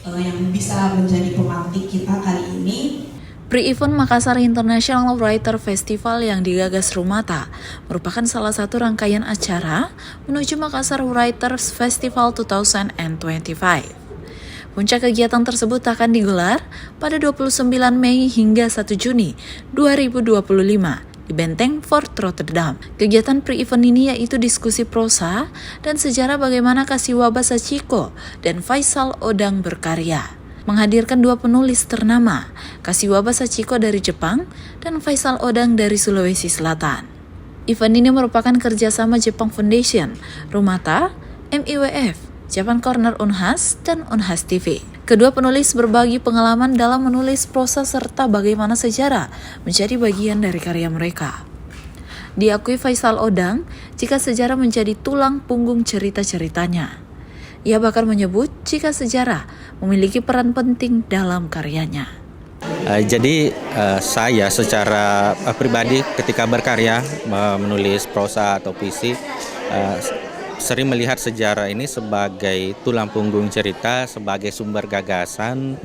yang bisa menjadi pemantik kita kali ini. Pre-event Makassar International Writer Festival yang digagas Rumata merupakan salah satu rangkaian acara menuju Makassar Writers Festival 2025. Puncak kegiatan tersebut akan digelar pada 29 Mei hingga 1 Juni 2025 di Benteng Fort Rotterdam. Kegiatan pre-event ini yaitu diskusi prosa dan sejarah bagaimana Kasiwaba Sachiko dan Faisal Odang berkarya. Menghadirkan dua penulis ternama, Kasiwaba Sachiko dari Jepang dan Faisal Odang dari Sulawesi Selatan. Event ini merupakan kerjasama Jepang Foundation, Rumata, MIWF, Japan Corner Unhas, dan Unhas TV. Kedua penulis berbagi pengalaman dalam menulis prosa serta bagaimana sejarah menjadi bagian dari karya mereka. Diakui Faisal Odang jika sejarah menjadi tulang punggung cerita-ceritanya. Ia bahkan menyebut jika sejarah memiliki peran penting dalam karyanya. Jadi saya secara pribadi ketika berkarya menulis prosa atau puisi sering melihat sejarah ini sebagai tulang punggung cerita, sebagai sumber gagasan,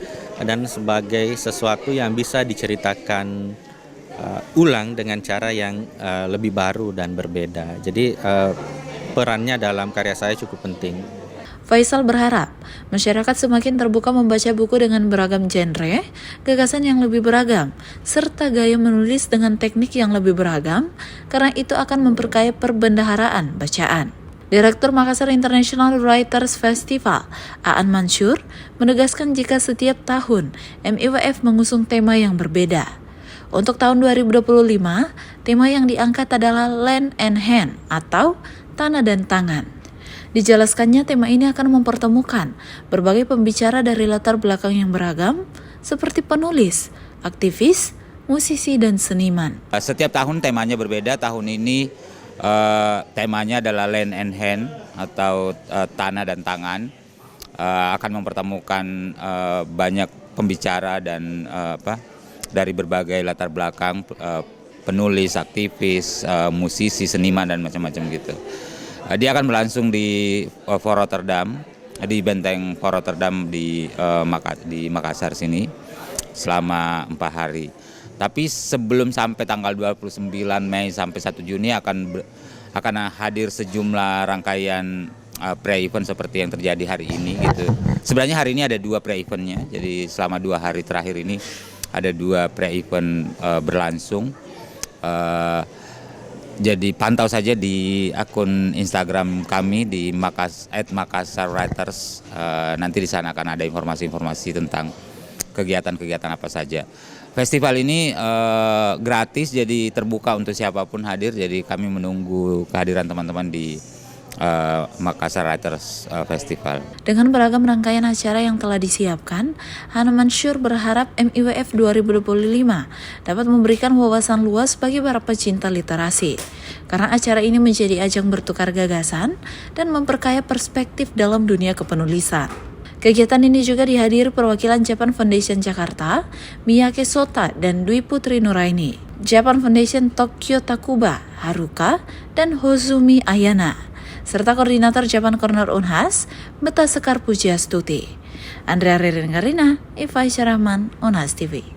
dan sebagai sesuatu yang bisa diceritakan ulang dengan cara yang lebih baru dan berbeda. Jadi perannya dalam karya saya cukup penting. Faisal berharap masyarakat semakin terbuka membaca buku dengan beragam genre, gagasan yang lebih beragam, serta gaya menulis dengan teknik yang lebih beragam, karena itu akan memperkaya perbendaharaan bacaan. Direktur Makassar International Writers Festival, Aan Mansur, menegaskan jika setiap tahun MIWF mengusung tema yang berbeda. Untuk tahun 2025, tema yang diangkat adalah Land and Hand atau Tanah dan Tangan. Dijelaskannya tema ini akan mempertemukan berbagai pembicara dari latar belakang yang beragam seperti penulis, aktivis, musisi, dan seniman. Setiap tahun temanya berbeda. Tahun ini temanya adalah Land and Hand atau Tanah dan Tangan. Akan mempertemukan banyak pembicara dan dari berbagai latar belakang, penulis, aktivis, musisi, seniman, dan macam-macam gitu. Dia akan berlangsung di Fort Rotterdam, di Benteng Fort Rotterdam di Makassar sini selama 4 hari. Tapi sebelum sampai tanggal 29 Mei sampai 1 Juni akan hadir sejumlah rangkaian pre-event seperti yang terjadi hari ini gitu. Sebenarnya hari ini ada 2 pre-eventnya, jadi selama 2 hari terakhir ini ada 2 pre-event berlangsung. Jadi pantau saja di akun Instagram kami di @Makassar Writers. Nanti di sana akan ada informasi-informasi tentang kegiatan-kegiatan apa saja. Festival ini gratis, jadi terbuka untuk siapapun hadir. Jadi kami menunggu kehadiran teman-teman di Makassar Writers Festival. Dengan beragam rangkaian acara yang telah disiapkan, Aan Mansur berharap MIWF 2025 dapat memberikan wawasan luas bagi para pecinta literasi. Karena acara ini menjadi ajang bertukar gagasan dan memperkaya perspektif dalam dunia kepenulisan. Kegiatan ini juga dihadiri perwakilan Japan Foundation Jakarta, Miyake Sota, dan Dwi Putri Nuraini, Japan Foundation Tokyo Takuba, Haruka, dan Hozumi Ayana, serta Koordinator Japan Corner Unhas, Beta Sekar Pujiastuti. Andrea Ririn Karina, Ifai Syarahman, Unhas TV.